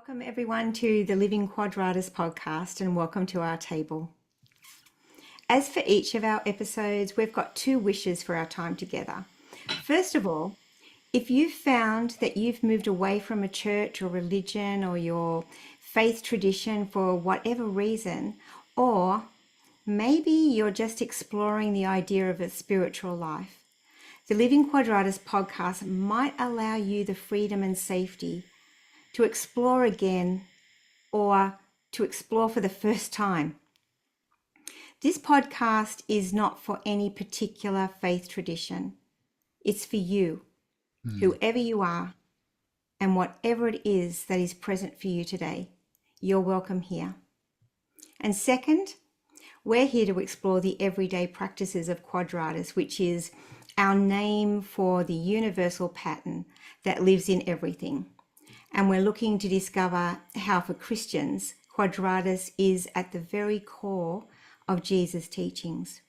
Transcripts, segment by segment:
Welcome everyone to the Living Quadratus podcast and welcome to our table. As for each of our episodes, we've got two wishes for our time together. First of all, if you've found that you've moved away from a church or religion or your faith tradition for whatever reason, or maybe you're just exploring the idea of a spiritual life, the Living Quadratus podcast might allow you the freedom and safety to explore again or to explore for the first time. This podcast is not for any particular faith tradition. It's for you, whoever you are, and whatever it is that is present for you today. You're welcome here. And second, we're here to explore the everyday practices of Quadratus, which is our name for the universal pattern that lives in everything. And we're looking to discover how for Christians, Quadratus is at the very core of Jesus' teachings.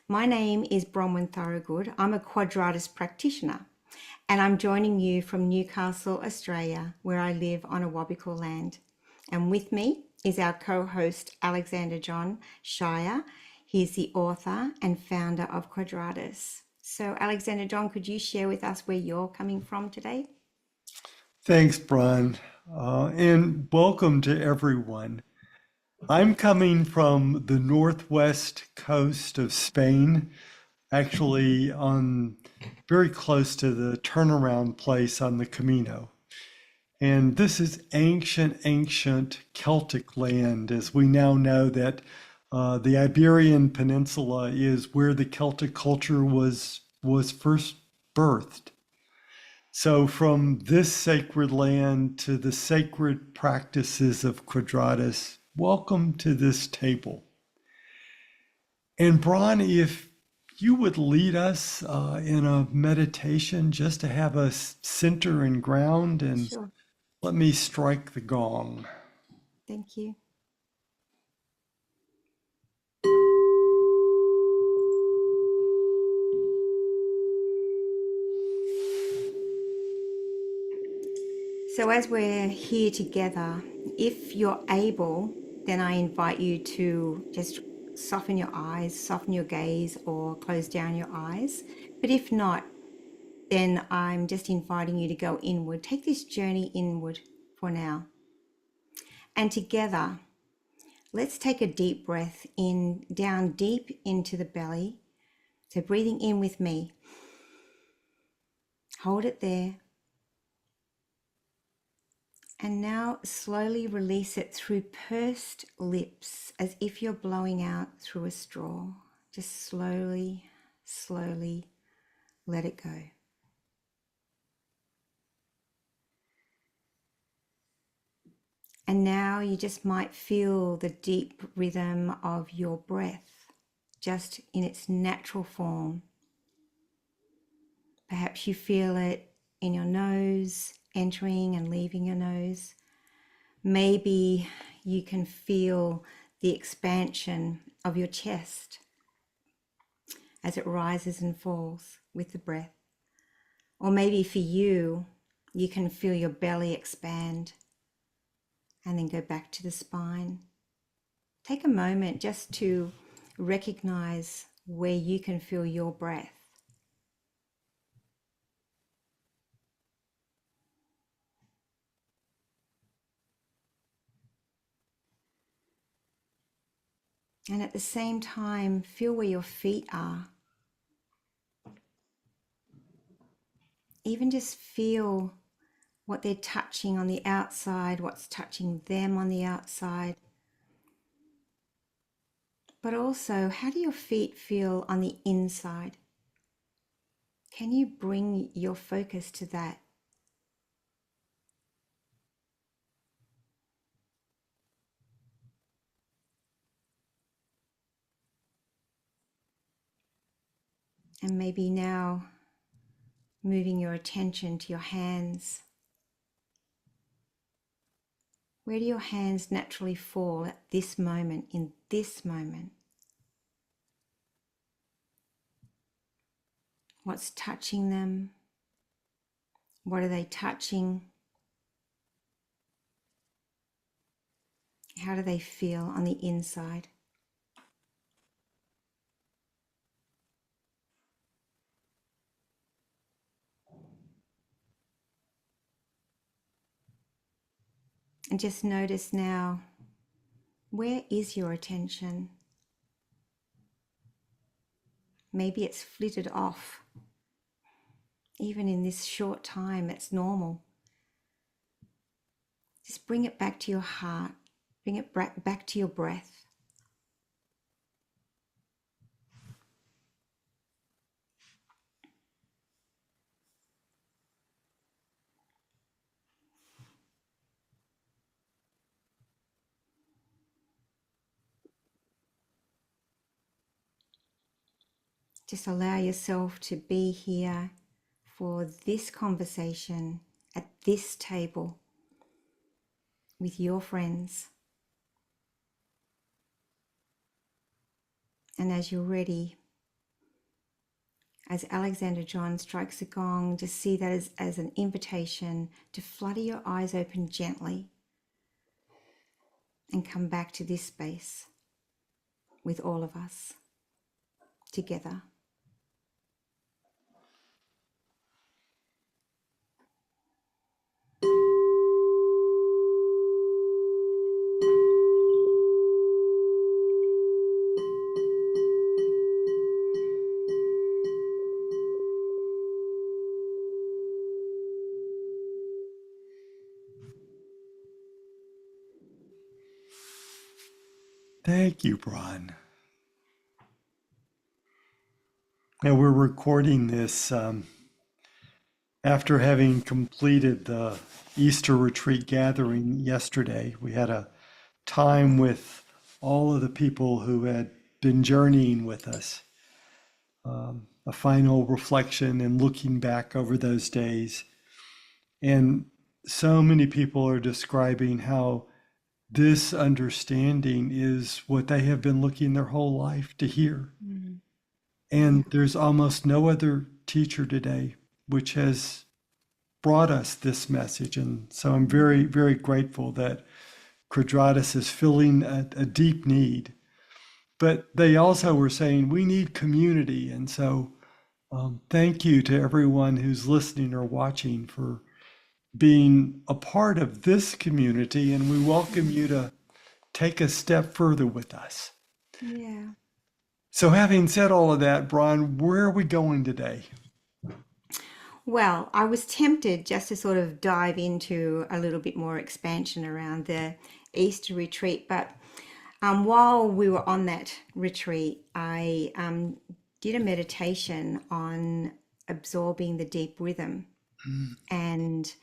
My name is Bronwyn Thorogood. I'm a Quadratus practitioner, and I'm joining you from Newcastle, Australia, where I live on Awabakal land. And with me is our co-host, Alexander John Shire. He's the author and founder of Quadratus. So Alexander John, could you share with us where you're coming from today? Thanks, Bron, and welcome to everyone. I'm coming from the northwest coast of Spain, actually on very close to the turnaround place on the Camino. And this is ancient Celtic land, as we now know that the Iberian Peninsula is where the Celtic culture was first birthed. So from this sacred land to the sacred practices of Quadratus, welcome to this table. And Bron, if you would lead us in a meditation just to have us center and ground, and Sure. let me strike the gong. Thank you. So as we're here together, if you're able, then I invite you to just soften your eyes, soften your gaze, or close down your eyes. But if not, then I'm just inviting you to go inward. Take this journey inward for now. And together, let's take a deep breath in, down deep into the belly. So breathing in with me. Hold it there. And now slowly release it through pursed lips, as if you're blowing out through a straw. Just slowly, slowly let it go. And now you just might feel the deep rhythm of your breath, just in its natural form. Perhaps you feel it in your nose, entering and leaving your nose. Maybe you can feel the expansion of your chest as it rises and falls with the breath. Or maybe for you, you can feel your belly expand and then go back to the spine. Take a moment just to recognize where you can feel your breath. And at the same time, feel where your feet are. Even just feel what they're touching on the outside, what's touching them on the outside. But also, how do your feet feel on the inside? Can you bring your focus to that? And maybe now moving your attention to your hands. Where do your hands naturally fall at this moment, in this moment? What's touching them? What are they touching? How do they feel on the inside? And just notice now, where is your attention? Maybe it's flitted off. Even in this short time, it's normal. Just bring it back to your heart. Bring it back to your breath. Just allow yourself to be here for this conversation at this table with your friends. And as you're ready, as Alexander John strikes the gong, just see that as an invitation to flutter your eyes open gently and come back to this space with all of us together. Thank you, Bron. And we're recording this after having completed the Easter retreat gathering yesterday. We had a time with all of the people who had been journeying with us, a final reflection and looking back over those days. And so many people are describing how this understanding is what they have been looking their whole life to hear. And there's almost no other teacher today which has brought us this message. And so I'm very, very grateful that Quadratus is filling a deep need. But they also were saying we need community. And so thank you to everyone who's listening or watching for being a part of this community. And we welcome you to take a step further with us. Yeah. So having said all of that, Brian, where are we going today? Well, I was tempted just to sort of dive into a little bit more expansion around the Easter retreat, but while we were on that retreat, I did a meditation on absorbing the deep rhythm. And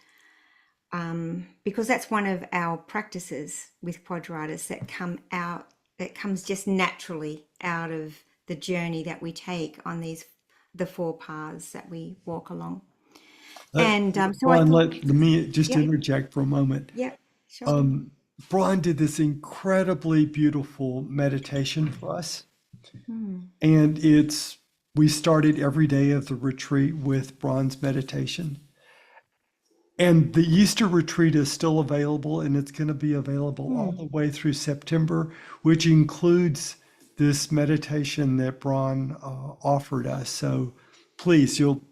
because that's one of our practices with Quadratus that comes just naturally out of the journey that we take on the four paths that we walk along. And so I Brian, thought, let me just yeah, interject for a moment. yeah, sure. Brian did this incredibly beautiful meditation for us. Hmm. And we started every day of the retreat with Brian's meditation. And the Easter retreat is still available, and it's going to be available all the way through September, which includes this meditation that Brian offered us. So please, you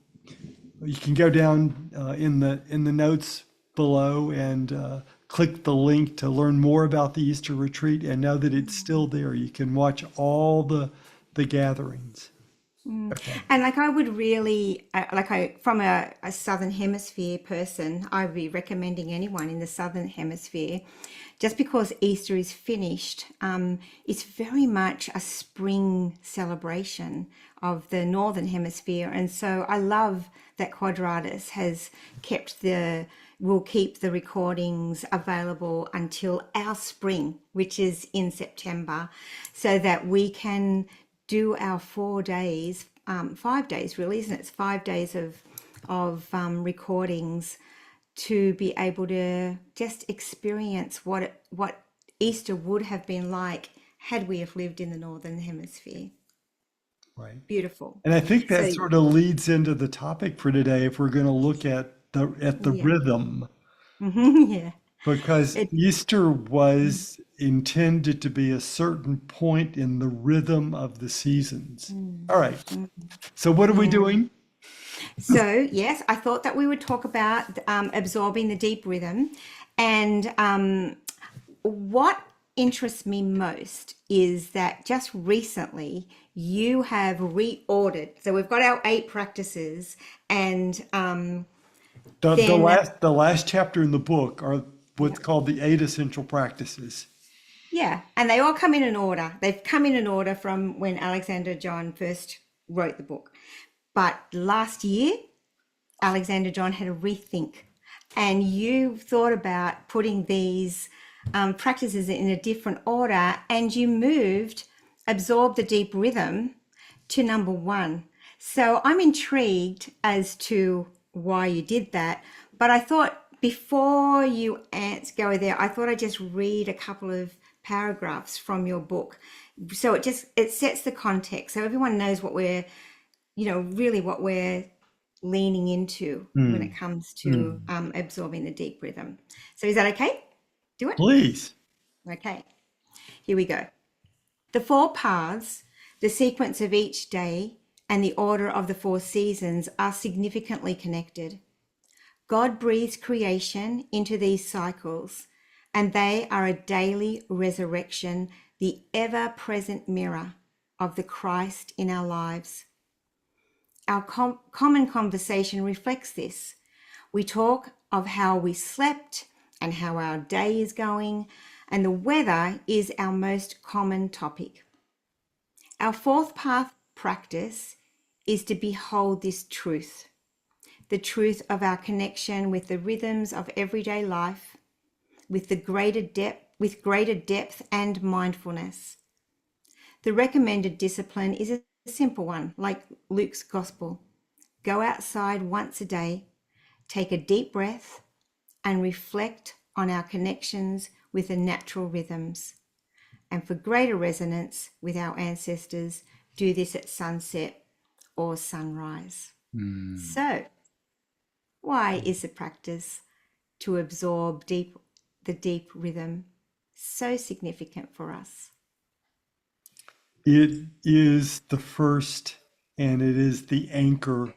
can go down in the notes below and click the link to learn more about the Easter retreat and know that it's still there. You can watch all the gatherings. Okay. And like I would really from a Southern Hemisphere person, I would be recommending anyone in the Southern Hemisphere, just because Easter is finished. It's very much a spring celebration of the Northern Hemisphere, and so I love that Quadratus will keep the recordings available until our spring, which is in September, so that we can do our 4 days, 5 days really, isn't it? It's 5 days of recordings to be able to just experience what Easter would have been like had we have lived in the Northern Hemisphere. Right. Beautiful. And I think So that sort of leads into the topic for today if we're going to look at the yeah, rhythm, yeah, because it, Easter was intended to be a certain point in the rhythm of the seasons. Mm, All right. mm, So what are we mm. doing? So, yes, I thought that we would talk about absorbing the deep rhythm. And what interests me most is that just recently you have reordered. So, we've got our 8 practices, and The then, last chapter in the book are yeah. what's called the 8 essential practices. Yeah, and they all come in an order. They've come in an order from when Alexander John first wrote the book. But last year, Alexander John had a rethink, and you thought about putting these practices in a different order, and you moved absorb the deep rhythm to number 1. So I'm intrigued as to why you did that, but I thought before you go there, I thought I'd just read a couple of paragraphs from your book, so it sets the context, so everyone knows what we're really what we're leaning into when it Hmm. comes to Hmm. absorbing the deep rhythm. So is that okay? Do it? Please. Okay, here we go. The 4 paths, the sequence of each day, and the order of the 4 seasons are significantly connected. God breathes creation into these cycles, and they are a daily resurrection, the ever present mirror of the Christ in our lives. Our common conversation reflects this. We talk of how we slept and how our day is going, and the weather is our most common topic. Our 4th path practice is to behold this truth, the truth of our connection with the rhythms of everyday life, with greater depth and mindfulness. The recommended discipline is a simple one, like Luke's gospel. Go outside once a day, take a deep breath, and reflect on our connections with the natural rhythms. And for greater resonance with our ancestors, do this at sunset or sunrise. Hmm. So, why is the practice to absorb the deep rhythm so significant for us? It is the first and it is the anchor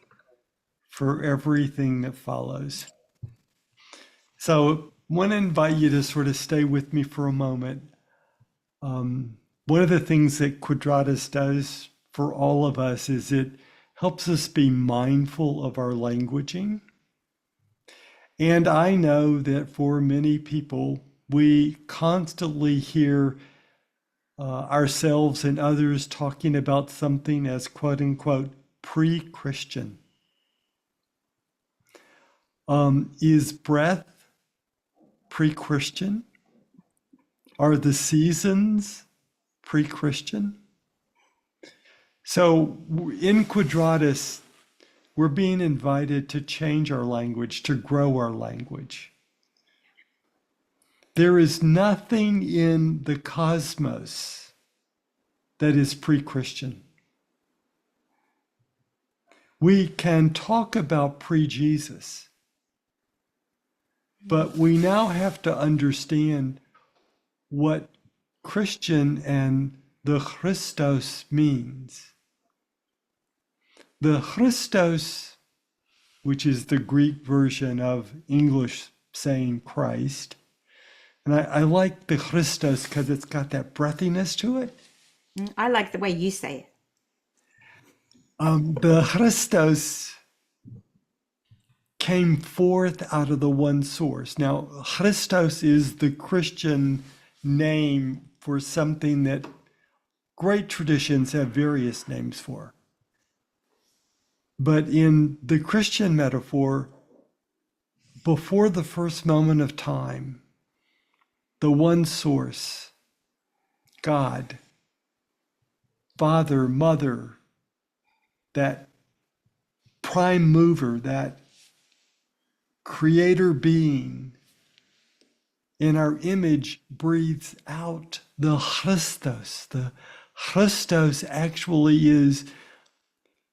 for everything that follows. So, I want to invite you to sort of stay with me for a moment. One of the things that Quadratus does for all of us is it helps us be mindful of our languaging. And I know that for many people, we constantly hear ourselves and others talking about something as quote unquote pre-Christian. Is breath pre-Christian? Are the seasons pre-Christian? So in Quadratus, we're being invited to change our language, to grow our language. There is nothing in the cosmos that is pre-Christian. We can talk about pre-Jesus, but we now have to understand what Christian and the Christos means. The Christos, which is the Greek version of English saying Christ, and I like the Christos because it's got that breathiness to it. I like the way you say it. The Christos came forth out of the one source. Now, Christos is the Christian name for something that great traditions have various names for. But in the Christian metaphor, before the first moment of time, the one source, God, Father, Mother, that prime mover, that creator being in our image breathes out the Christos. The Christos actually is,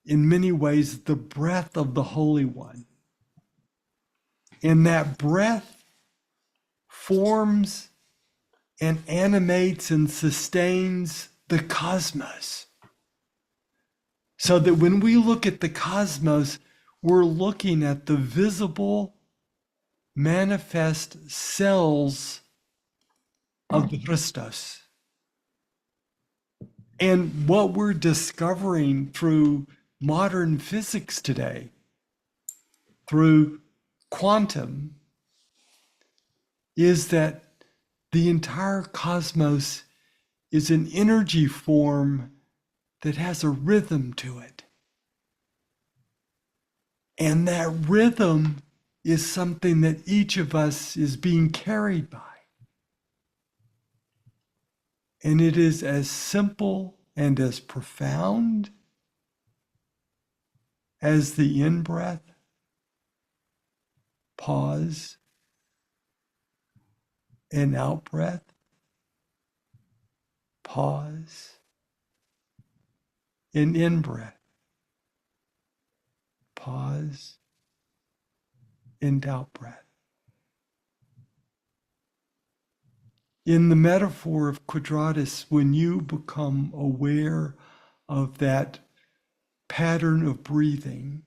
in many ways, the breath of the Holy One. And that breath forms and animates and sustains the cosmos. So that when we look at the cosmos, we're looking at the visible, manifest cells of the Christos. And what we're discovering through modern physics today, through quantum, is that the entire cosmos is an energy form that has a rhythm to it. And that rhythm is something that each of us is being carried by. And it is as simple and as profound as the in-breath, pause, and out-breath, pause, and in-breath, pause, and out-breath. In the metaphor of Quadratus, when you become aware of that pattern of breathing,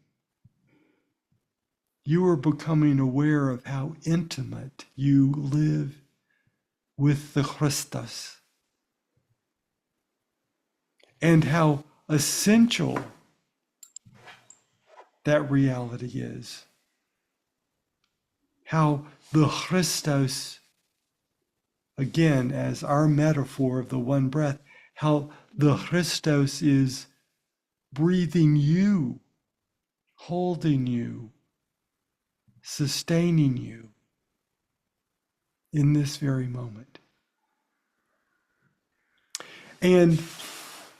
you are becoming aware of how intimate you live with the Christos and how essential that reality is. How the Christos, again, as our metaphor of the one breath, how the Christos is breathing you, holding you, sustaining you in this very moment. And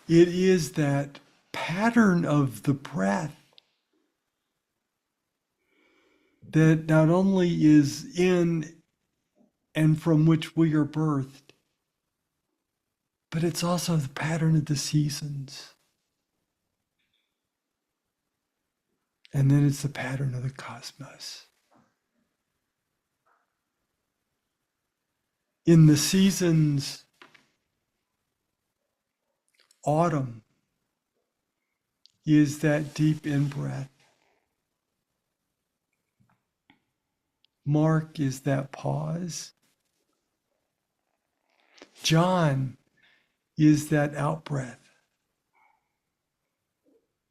it is that pattern of the breath that not only is in and from which we are birthed, but it's also the pattern of the seasons. And then it's the pattern of the cosmos. In the seasons, autumn is that deep in-breath. Mark is that pause. John is that out-breath.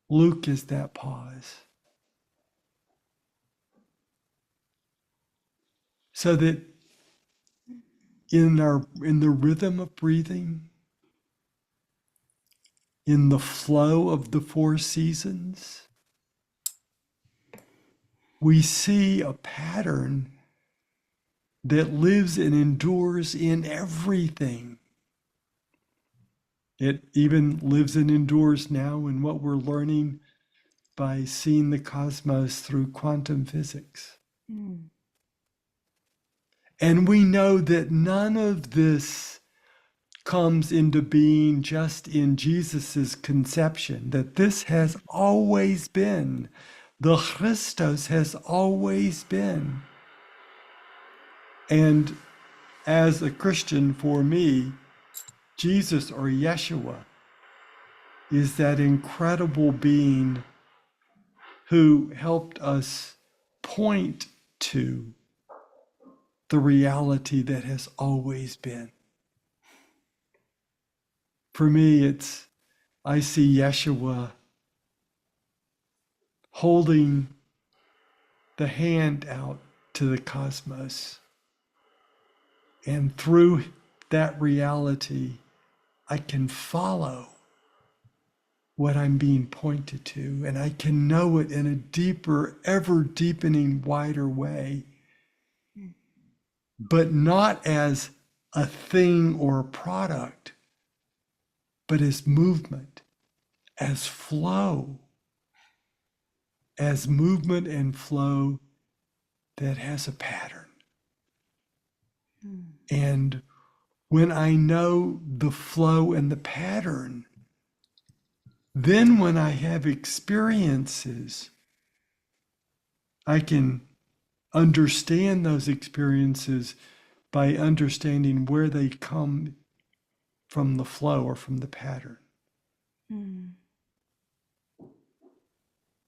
Luke is that pause. So that in the rhythm of breathing, in the flow of the four seasons, we see a pattern that lives and endures in everything. It even lives and endures now in what we're learning by seeing the cosmos through quantum physics. Mm. And we know that none of this comes into being just in Jesus's conception, that this has always been, the Christos has always been. And as a Christian, for me, Jesus or Yeshua is that incredible being who helped us point to the reality that has always been. For me, I see Yeshua holding the hand out to the cosmos. And through that reality, I can follow what I'm being pointed to, and I can know it in a deeper, ever deepening, wider way, but not as a thing or a product, but as movement, as flow, as movement and flow that has a pattern. And when I know the flow and the pattern, then when I have experiences, I can understand those experiences by understanding where they come from the flow or from the pattern. Mm.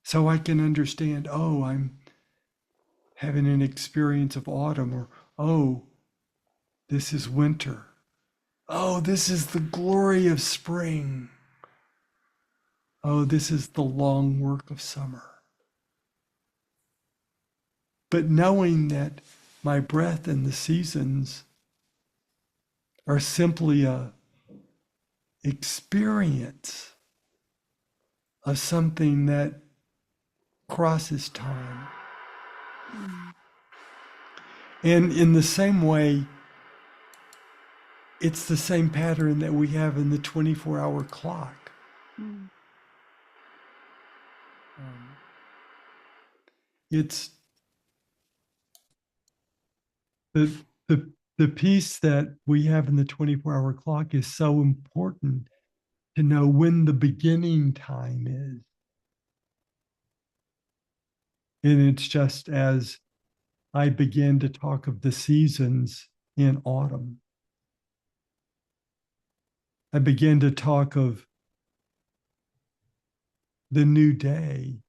So I can understand, oh, I'm having an experience of autumn, or oh, this is winter. Oh, this is the glory of spring. Oh, this is the long work of summer. But knowing that my breath and the seasons are simply a experience of something that crosses time. Mm. And in the same way, it's the same pattern that we have in the 24-hour clock. Mm. Um, it's the, the piece that we have in the 24-hour clock is so important to know when the beginning time is. And it's just as I began to talk of the seasons in autumn, I began to talk of the new day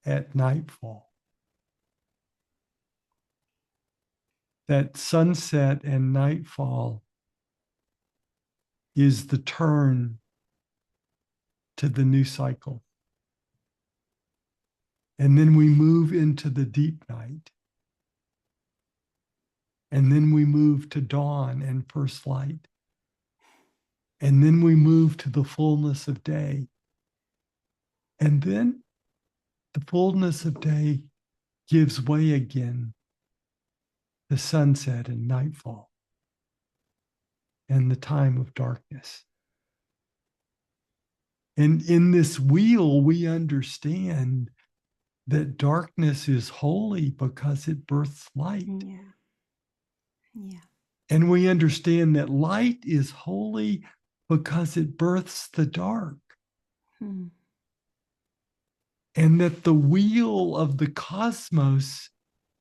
at nightfall. That sunset and nightfall is the turn to the new cycle. And then we move into the deep night. And then we move to dawn and first light. And then we move to the fullness of day. And then the fullness of day gives way again to sunset and nightfall and the time of darkness. And in this wheel, we understand that darkness is holy because it births light. Yeah. Yeah. And we understand that light is holy because it births the dark. Mm. And that the wheel of the cosmos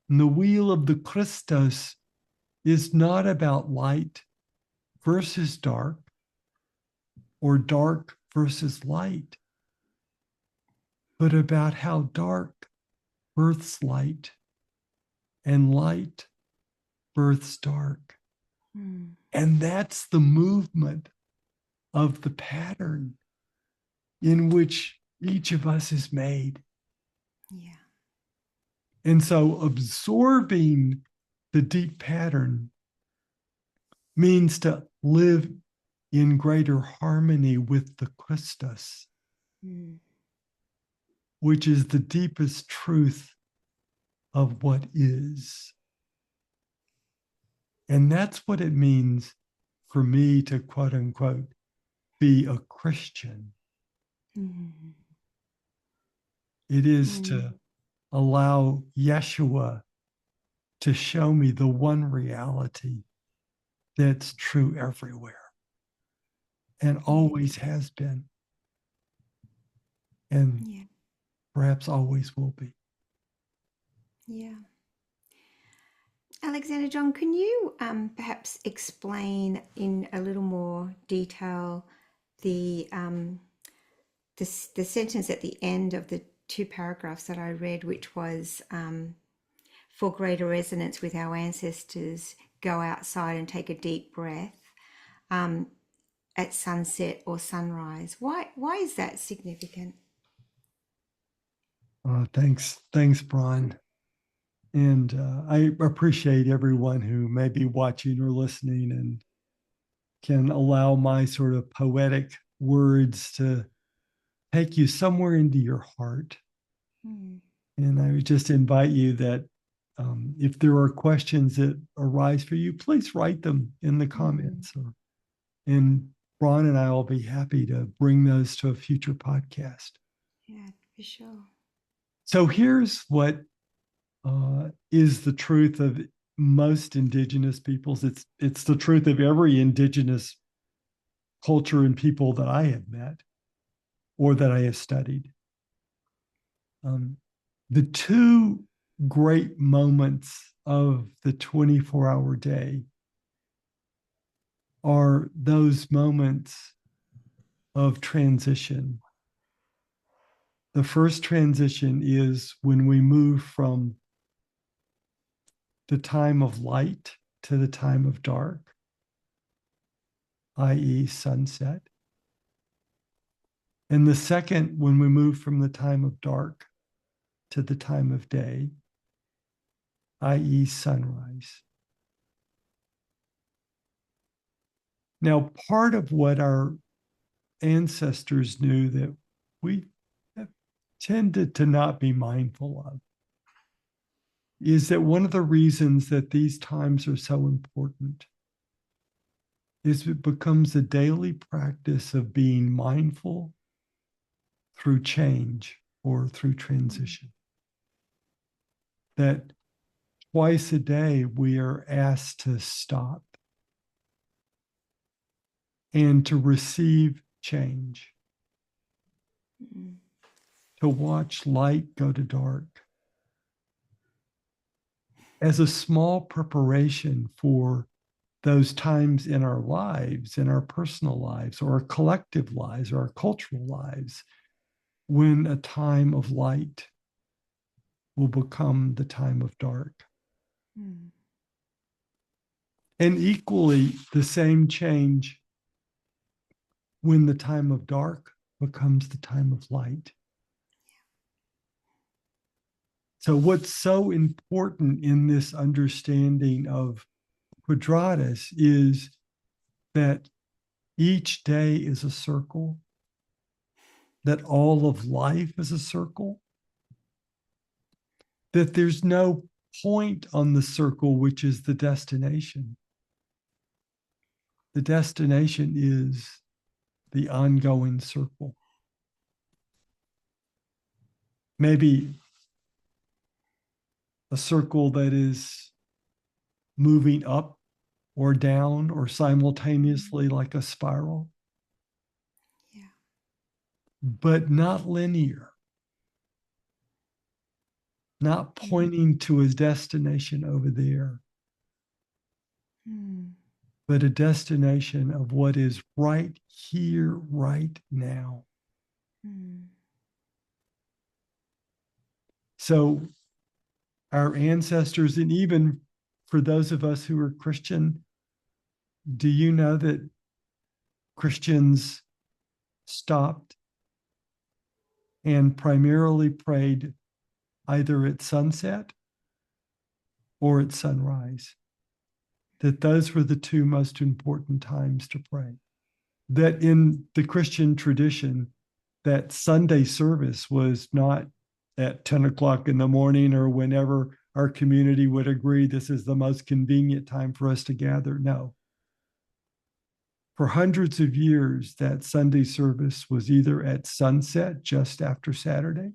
and the wheel of the Christos is not about light versus dark or dark versus light, but about how dark births light and light births dark. Mm. And that's the movement of the pattern in which each of us is made. Yeah. And so absorbing the deep pattern means to live in greater harmony with the Christus, Mm. which is the deepest truth of what is. And that's what it means for me to quote unquote be a Christian. Mm. It is Mm. to allow Yeshua to show me the one reality that's true everywhere and Yeah. always has been and Yeah. perhaps always will be. Yeah. Alexander John, can you perhaps explain in a little more detail the, the sentence at the end of the two paragraphs that I read, which was for greater resonance with our ancestors, go outside and take a deep breath at sunset or sunrise. Why is that significant? Thanks, Brian. And I appreciate everyone who may be watching or listening and can allow my sort of poetic words to take you somewhere into your heart. Mm. And I would just invite you that if there are questions that arise for you, please write them in the Mm. comments. And Ron and I will be happy to bring those to a future podcast. Yeah, for sure. So here's what is the truth of most indigenous peoples. It's the truth of every indigenous culture and people that I have met or that I have studied. The two great moments of the 24-hour day are those moments of transition. The first transition is when we move from the time of light to the time of dark, i.e., sunset. And the second, when we move from the time of dark to the time of day, i.e., sunrise. Now, part of what our ancestors knew that we have tended to not be mindful of is that one of the reasons that these times are so important is it becomes a daily practice of being mindful through change or through transition. That twice a day we are asked to stop and to receive change, to watch light go to dark as a small preparation for those times in our lives, in our personal lives, or our collective lives, or our cultural lives, when a time of light will become the time of dark. Mm. And equally, the same change when the time of dark becomes the time of light. So, what's so important in this understanding of quadratus is that each day is a circle, that all of life is a circle, that there's no point on the circle, which is the destination. The destination is the ongoing circle. Maybe a circle that is moving up or down or simultaneously like a spiral, Yeah. but not linear, not pointing to a destination over there, Mm. but a destination of what is right here, right now. Mm. So, our ancestors, and even for those of us who are Christian, do you know that Christians stopped and primarily prayed either at sunset or at sunrise? That those were the two most important times to pray. That in the Christian tradition, that Sunday service was not at 10 o'clock in the morning or whenever our community would agree this is the most convenient time for us to gather. No. For hundreds of years, that Sunday service was either at sunset just after Saturday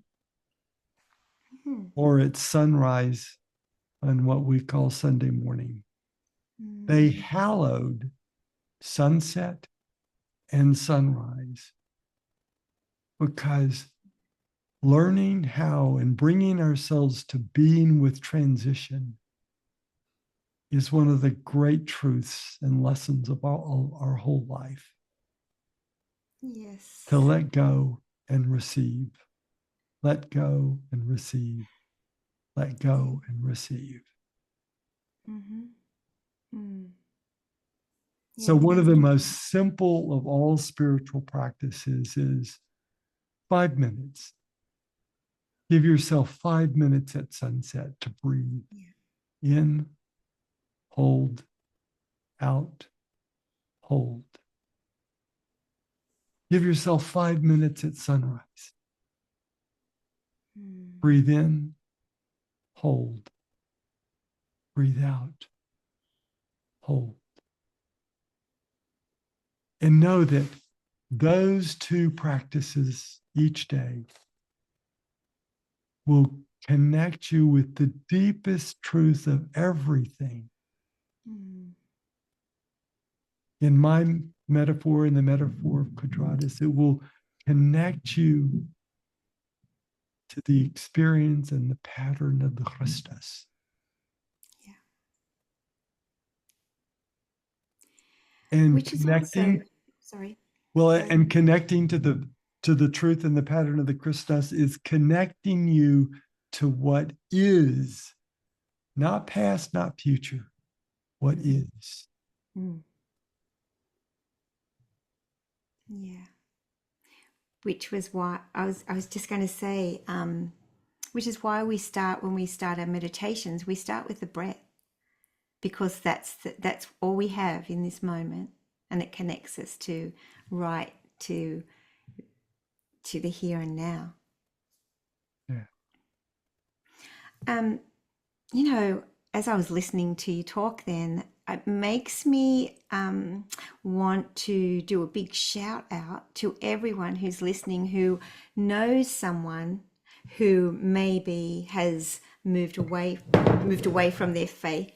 Mm. or at sunrise on what we call Sunday morning. They Mm. hallowed sunset and sunrise because learning how and bringing ourselves to being with transition is one of the great truths and lessons of our whole life. Yes. To let go and receive, let go and receive, let go and receive. Mm-hmm. Mm. So, Yeah, one of thank the you. most simple of all spiritual practices is 5 minutes. Give yourself 5 minutes at sunset to breathe in, hold, out, hold. Give yourself 5 minutes at sunrise. Mm. Breathe in, hold, breathe out, hold. And know that those two practices each day will connect you with the deepest truth of everything. Mm. In my metaphor, in the metaphor of Quadratus, it will connect you to the experience and the pattern of the Christus. and Which is also, connecting, sorry, well, go and on. connecting to the truth and the pattern of the Christos is connecting you to what is, not past, not future, what Mm, is. mm, yeah. Which was why I was just going to say, which is why when we start our meditations, we start with the breath because that's all we have in this moment, and it connects us to right to the here and now. Yeah. Um, you know, as I was listening to you talk, then it makes me want to do a big shout out to everyone who's listening who knows someone who maybe has moved away from their faith,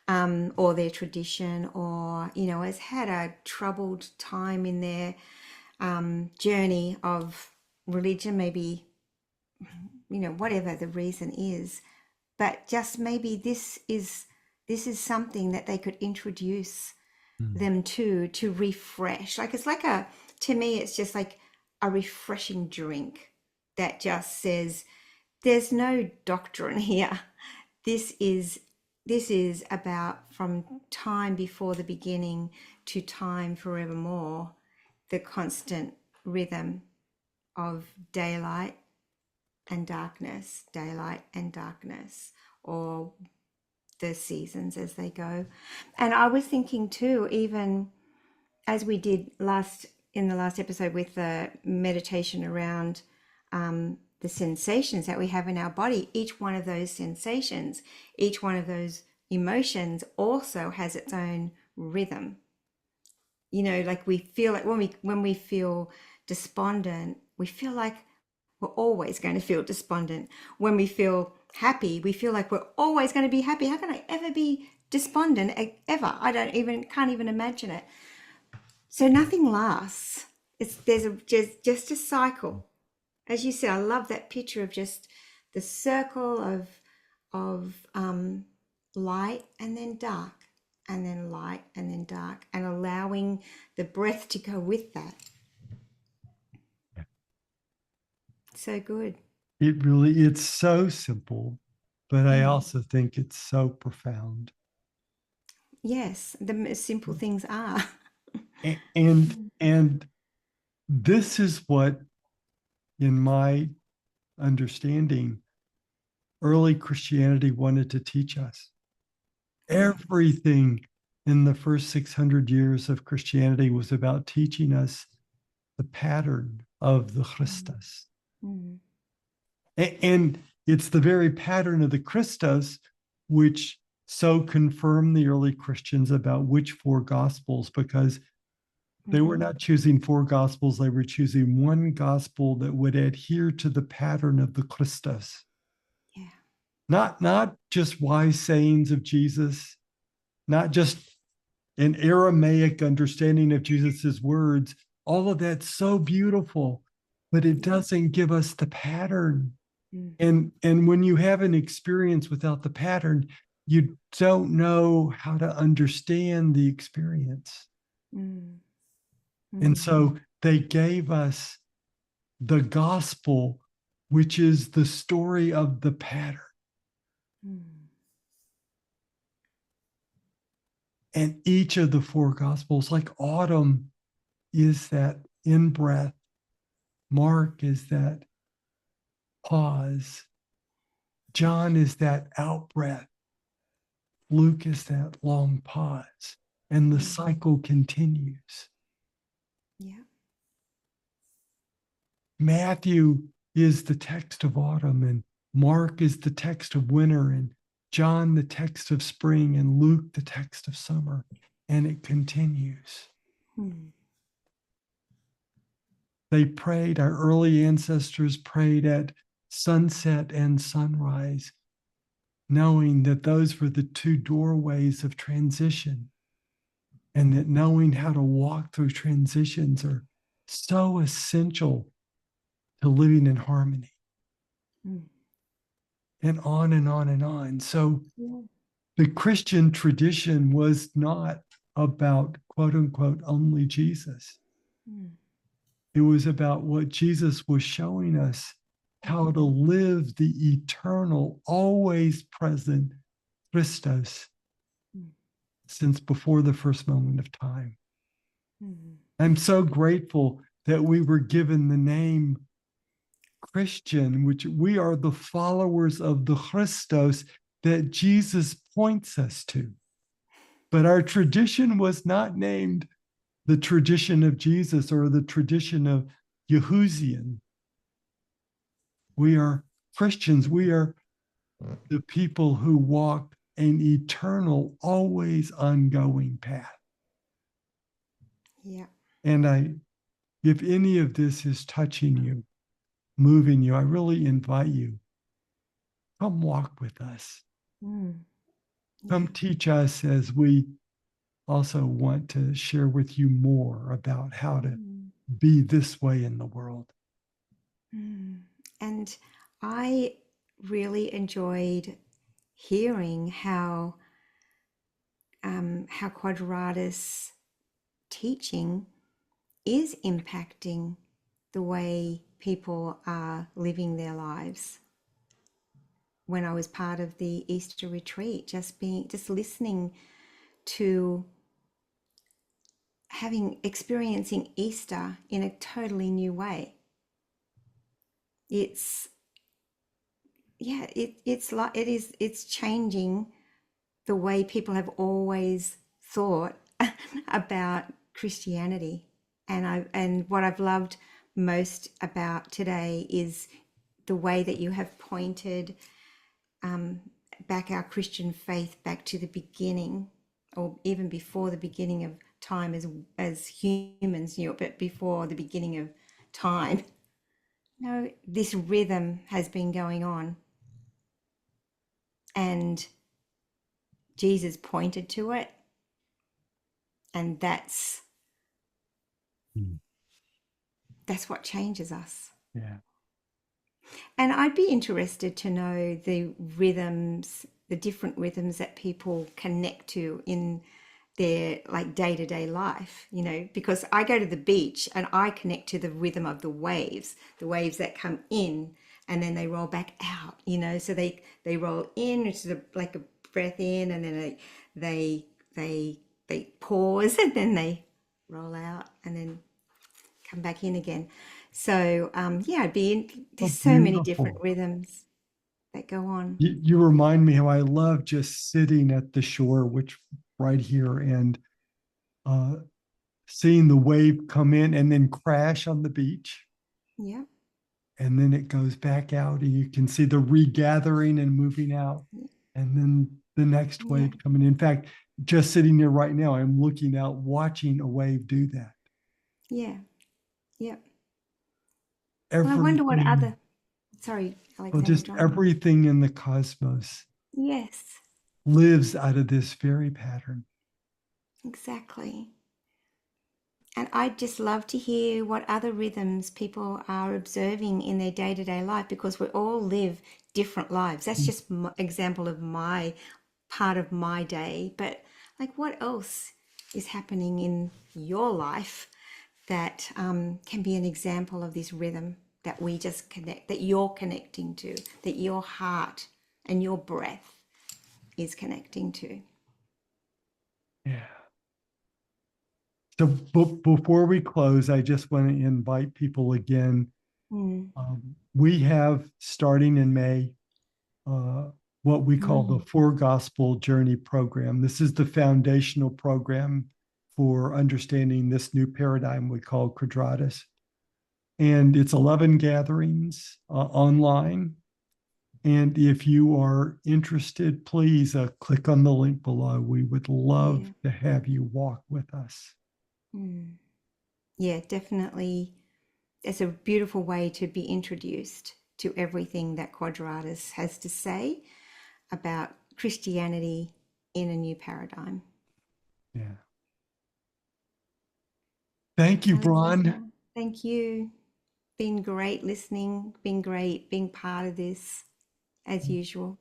or their tradition, or has had a troubled time in their journey of religion, maybe whatever the reason is, but just maybe this is something that they could introduce Mm. them to refresh. Like it's like a to me it's just like a refreshing drink that just says there's no doctrine here. This is this is about from time before the beginning to time forevermore, the constant rhythm of daylight and darkness, or the seasons as they go. And I was thinking too, even as we did in the last episode with the meditation around the sensations that we have in our body, each one of those sensations, each one of those emotions also has its own rhythm. Like we feel like when we feel despondent, we feel like we're always going to feel despondent. When we feel happy, we feel like we're always going to be happy. How can I ever be despondent ever? I don't even can't even imagine it. So nothing lasts. There's just a cycle. As you said, I love that picture of just the circle of light and then dark, and then light and then dark, and allowing the breath to go with that. So good. It's so simple, but I Mm. also think it's so profound. Yes, the simple things are. And this is what, in my understanding, early Christianity wanted to teach us. Yeah. Everything in the first 600 years of Christianity was about teaching us the pattern of the Mm. Christus. Mm. And it's the very pattern of the Christus which so confirmed the early Christians about which four gospels, because they were Mm-hmm. not choosing four gospels, they were choosing one gospel that would adhere to the pattern of the Christus. Yeah. Not just wise sayings of Jesus, not just an Aramaic understanding of Jesus's words. All of that's so beautiful, but it Yeah. doesn't give us the pattern. Mm. And when you have an experience without the pattern, you don't know how to understand the experience. Mm. And Mm. so they gave us the gospel, which is the story of the pattern. Mm. And each of the four gospels, like autumn is that in breath, Mark is that pause, John is that out breath, Luke is that long pause, and the Mm. cycle continues. Yeah. Matthew is the text of autumn, and Mark is the text of winter, and John the text of spring, and Luke the text of summer, and it continues. Mm. They prayed, our early ancestors prayed at sunset and sunrise, knowing that those were the two doorways of transition, and that knowing how to walk through transitions are so essential to living in harmony, Mm. and on and on and on. So Yeah. the Christian tradition was not about quote unquote only Jesus. Mm. It was about what Jesus was showing us how to live the eternal, always present Christos Mm. since before the first moment of time. Mm. I'm so grateful that we were given the name Christian, which we are the followers of the Christos that Jesus points us to. But our tradition was not named the tradition of Jesus or the tradition of Yehusian. We are Christians. We are the people who walk an eternal, always ongoing path. Yeah. And if any of this is touching you, moving you, I really invite you, come walk with us. Mm. Come Yeah. teach us as we also want to share with you more about how to Mm. be this way in the world. Mm. And I really enjoyed hearing how Quadratus teaching is impacting the way people are living their lives. When I was part of the Easter retreat, just listening to experiencing Easter in a totally new way. It's yeah, it's changing the way people have always thought about Christianity. And what I've loved most about today is the way that you have pointed um, back our Christian faith back to the beginning, or even before the beginning of time as humans, but before the beginning of time. No, this rhythm has been going on, and Jesus pointed to it, and Mm. that's what changes us. Yeah. And I'd be interested to know the different rhythms that people connect to in their like day-to-day life, because I go to the beach and I connect to the rhythm of the waves that come in and then they roll back out, so they roll in, which is like a breath in, and then they they they pause and then they roll out and then come back in again. So yeah, Oh, there's so many different beautiful. rhythms that go on. You remind me how I love just sitting at the shore, which right here, and uh, seeing the wave come in and then crash on the beach. Yeah, And then it goes back out, and you can see the regathering and moving out. And then the next yeah, wave coming in. In fact, just sitting here right now, I'm looking out, watching a wave do that. yeah, yeah. Well, I wonder what Everything, other. Sorry, well, Alexander, just go on. everything in the cosmos Yes, lives out of this very pattern. exactly. And I'd just love to hear what other rhythms people are observing in their day-to-day life, because we all live different lives. That's just an example of my part of my day. But like, what else is happening in your life that can be an example of this rhythm that we just connect, that you're connecting to, that your heart and your breath is connecting to? Yeah. So before we close, I just want to invite people again. Mm, We have starting in May uh, what we call the mm, Four Gospel Journey Program. This is the foundational program for understanding this new paradigm we call Quadratus. And it's 11 gatherings online. And if you are interested, please click on the link below. We would love yeah. to have you walk with us. Mm. Yeah, definitely. It's a beautiful way to be introduced to everything that Quadratus has to say about Christianity in a new paradigm. Yeah. Thank you, Alexander, Bron. thank you. Been great listening, been great being part of this as usual.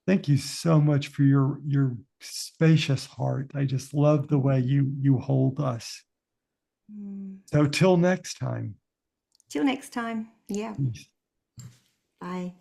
Thank you so much for your spacious heart. I just love the way you hold us. Mm. So till next time. Till next time. Yeah. Peace. Bye.